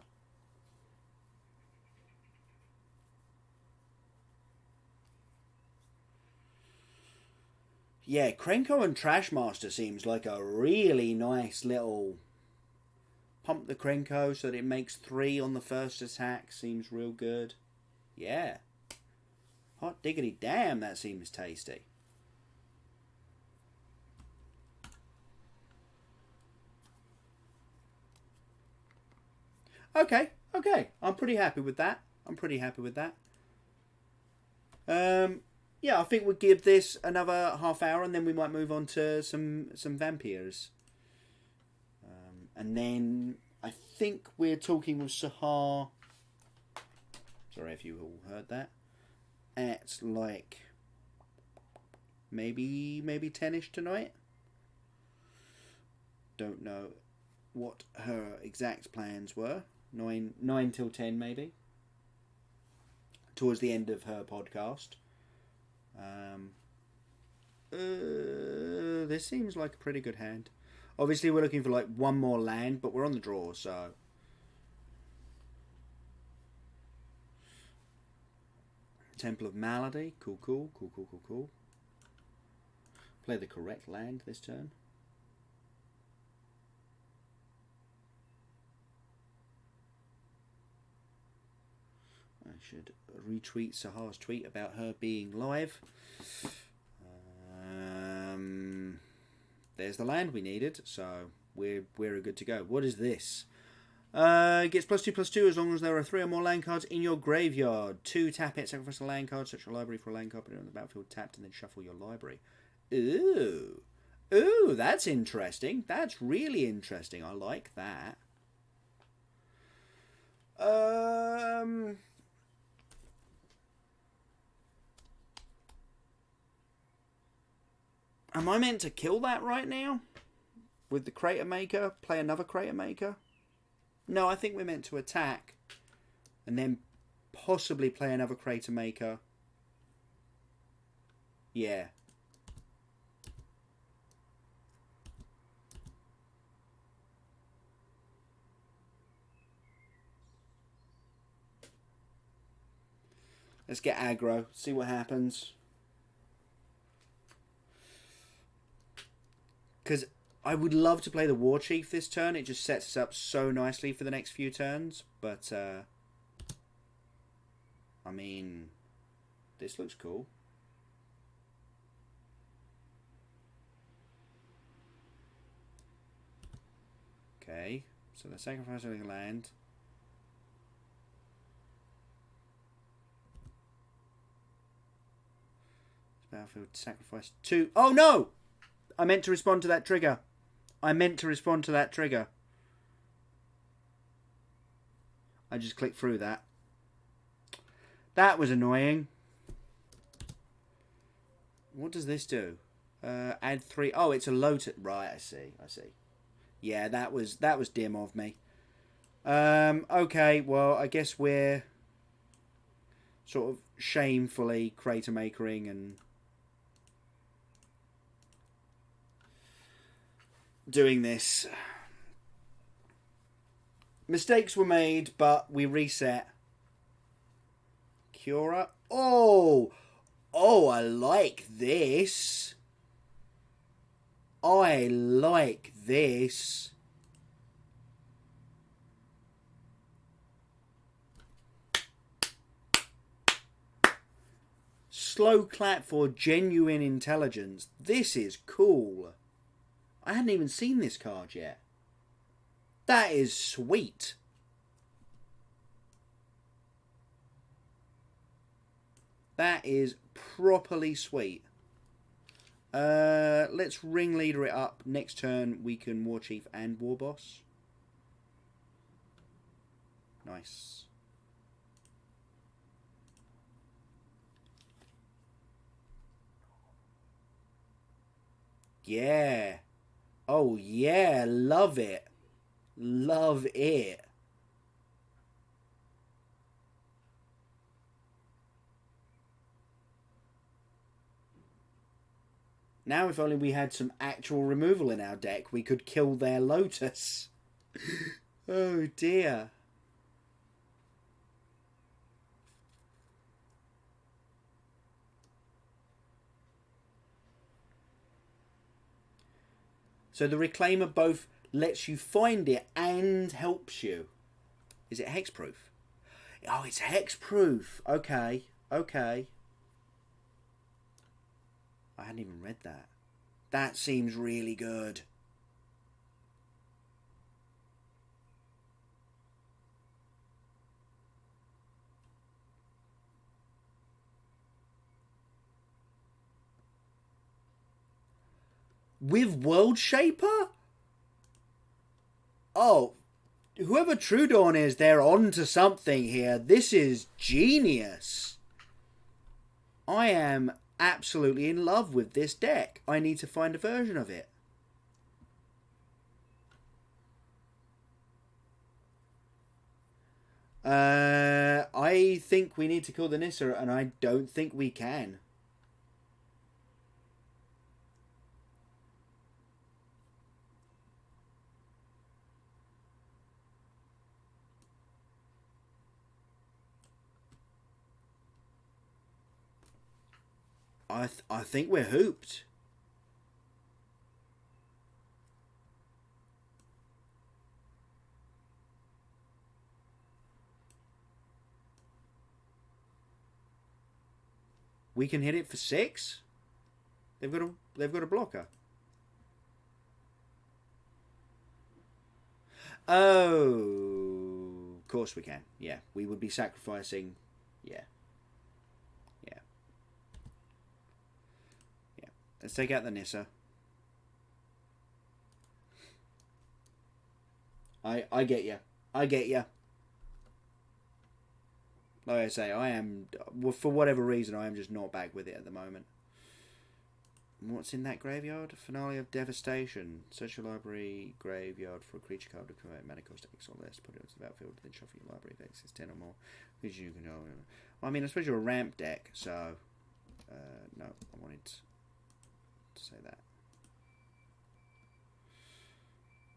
Yeah, Krenko and Trashmaster seems like a really nice little... Pump the Krenko so that it makes 3 on the first attack. Seems real good. Yeah. Hot diggity damn, that seems tasty. Okay. I'm pretty happy with that. Yeah, I think we'll give this another half hour, and then we might move on to some vampires. And then I think we're talking with Sahar. Sorry if you all heard that. At like maybe 10ish tonight. Don't know what her exact plans were. 9 till 10 maybe. Towards the end of her podcast. This seems like a pretty good hand. Obviously, we're looking for like one more land, but we're on the draw, so. Temple of Malady. Cool. Play the correct land this turn. I should retweet Sahar's tweet about her being live. There's the land we needed, so we're good to go. What is this? Gets +2/+2 as long as there are 3 or more land cards in your graveyard. 2, tap it, sacrifice a land card, search your library for a land card, put it on the battlefield tapped, and then shuffle your library. Ooh, that's interesting. That's really interesting. I like that. Am I meant to kill that right now? With the Crater Maker? Play another Crater Maker? No, I think we're meant to attack. And then possibly play another Crater Maker. Yeah. Let's get aggro. See what happens. Because I would love to play the War Chief this turn. It just sets us up so nicely for the next few turns. But, I mean, this looks cool. Okay, so they're sacrificing a land. Battlefield sacrifice 2. Oh no! I meant to respond to that trigger. I just clicked through that. That was annoying. What does this do? Add 3. Oh, it's a low to... Right, I see. Yeah, that was dim of me. Okay, well, I guess we're sort of shamefully Crater Makering and doing this. Mistakes were made, but we reset. Cura. Oh, I like this. Slow clap for genuine intelligence. This is cool. I hadn't even seen this card yet. That is sweet. That is properly sweet. Let's ringleader it up. Next turn we can War Chief and War Boss. Nice. Yeah. Oh yeah, love it. Love it. Now if only we had some actual removal in our deck, we could kill their Lotus. Oh dear. So the Reclaimer both lets you find it and helps you. Is it hexproof? Oh, it's hexproof. Okay. Okay. I hadn't even read that. That seems really good. With World Shaper? Oh, whoever True Dawn is, they're on to something here. This is genius. I am absolutely in love with this deck. I need to find a version of it. I think we need to kill the Nissa, and I don't think we can. I think we're hooped. We can hit it for 6. They've got a blocker. Oh, of course we can. Yeah, we would be sacrificing. Yeah. Let's take out the Nissa. I get you. I get you. Like I say, I am, for whatever reason, I am just not back with it at the moment. What's in that graveyard? Finale of Devastation. Search your library graveyard for a creature card to commit mana cost X or less. Put it onto the battlefield, then shuffle your library if X is 10 or more. Creature you control. Well, I mean, I suppose you're a ramp deck, so... no, I wanted to say that.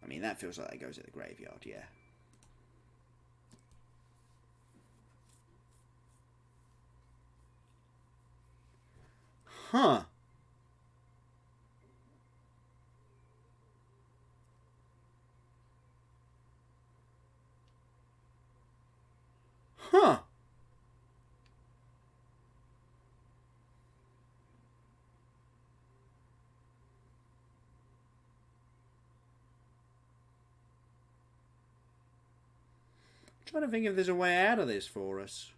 I mean, that feels like that goes at the graveyard, yeah. Huh. Huh. I'm trying to think if there's a way out of this for us.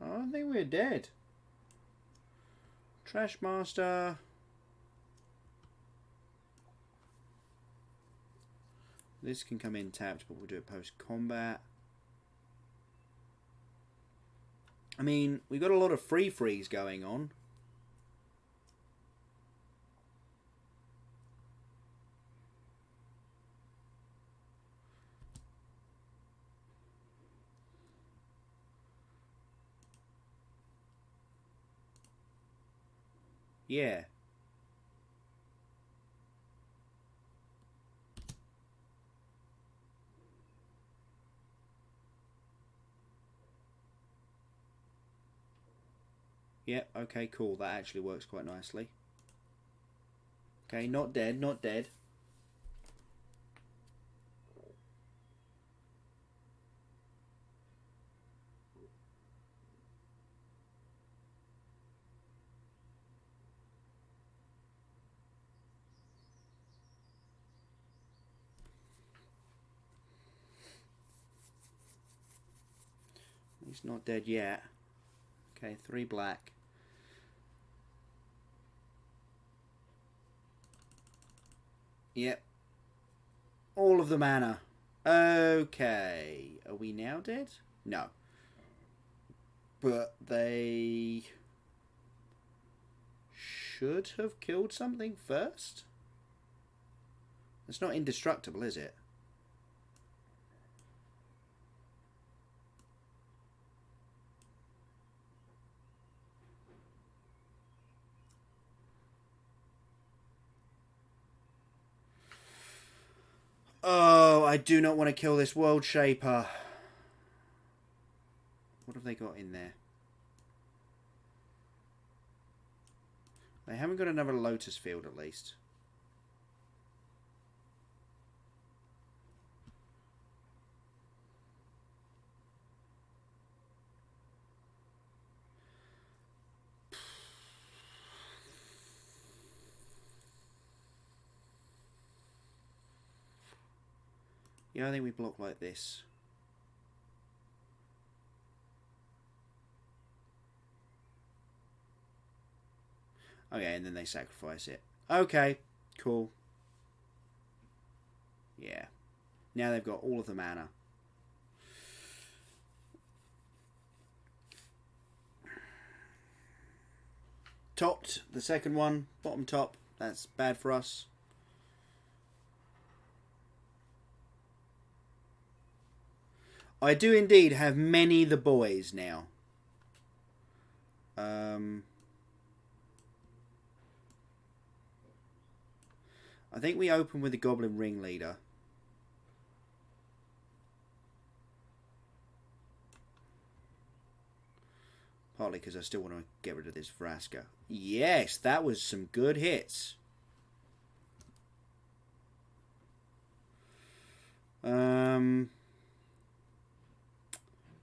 I think we're dead. Trash Master. This can come in tapped, but we'll do it post-combat. I mean, we've got a lot of free freeze going on. Yeah. Yep, okay, cool. That actually works quite nicely. Okay, not dead, not dead. He's not dead yet. Okay, 3 black. Yep. All of the mana. Okay. Are we now dead? No. But they should have killed something first? It's not indestructible, is it? Oh, I do not want to kill this World Shaper. What have they got in there? They haven't got another Lotus Field, at least. Yeah, I think we block like this. Okay, and then they sacrifice it. Okay, cool. Yeah. Now they've got all of the mana. Topped, the second one. Bottom top. That's bad for us. I do indeed have many the boys now. I think we open with the Goblin Ringleader. Partly because I still want to get rid of this Vraska. Yes, that was some good hits.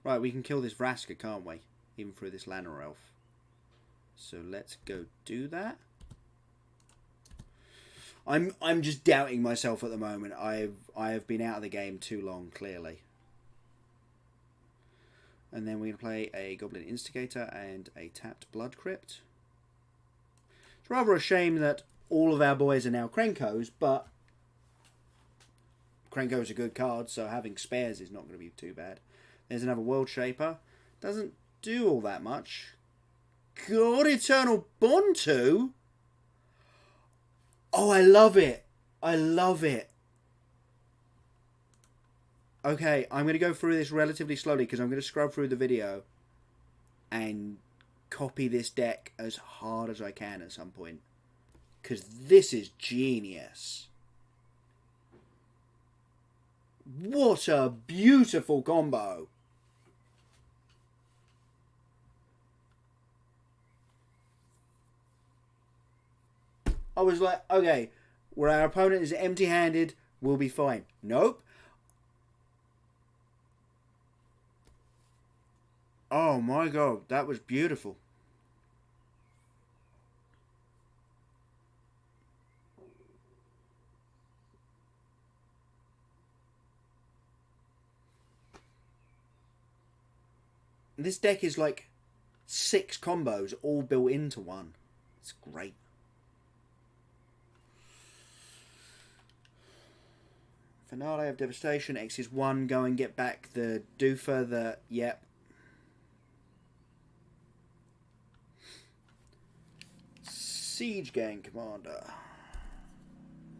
Right, we can kill this Vraska, can't we? Even through this Lanner Elf. So let's go do that. I'm just doubting myself at the moment. I have been out of the game too long, clearly. And then we're going to play a Goblin Instigator and a tapped Blood Crypt. It's rather a shame that all of our boys are now Krenkos, but Krenko's a good card, so having spares is not going to be too bad. There's another World Shaper. Doesn't do all that much. God, Eternal Bontu? Oh, I love it. I love it. Okay, I'm going to go through this relatively slowly because I'm going to scrub through the video and copy this deck as hard as I can at some point. Because this is genius. What a beautiful combo. I was like, okay, where our opponent is empty-handed, we'll be fine. Nope. Oh my god, that was beautiful. This deck is like 6 combos all built into one. It's great. Finale of Devastation. X is 1. Go and get back the doofer that... Yep. Siege Gang Commander.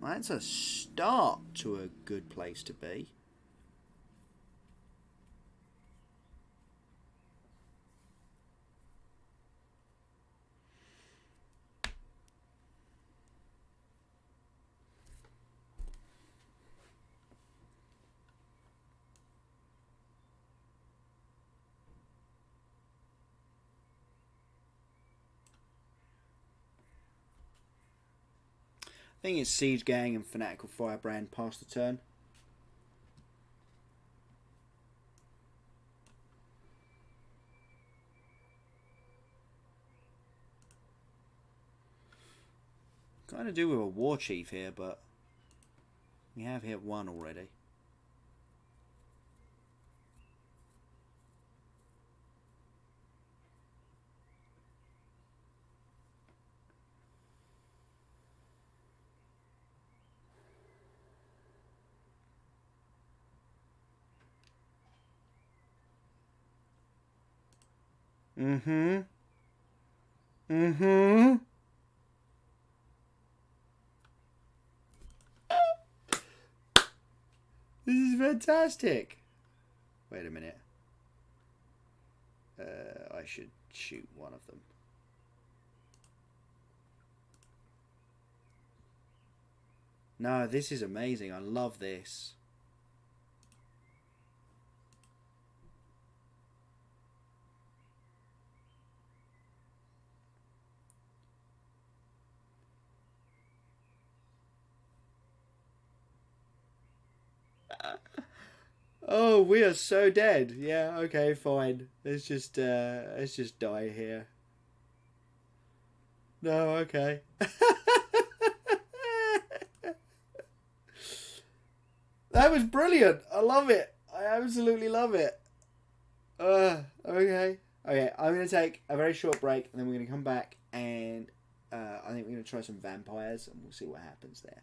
That's a start to a good place to be. I think it's Siege Gang and Fanatical Firebrand past the turn. Kind of do with a War Chief here, but we have hit 1 already. Mm-hmm. Mm-hmm. This is fantastic. Wait a minute. I should shoot one of them. No, this is amazing. I love this. Oh, we are so dead. Yeah, okay, fine. Let's just die here. No, okay. That was brilliant. I love it. I absolutely love it. Okay. Okay, I'm going to take a very short break and then we're going to come back and I think we're going to try some vampires and we'll see what happens there.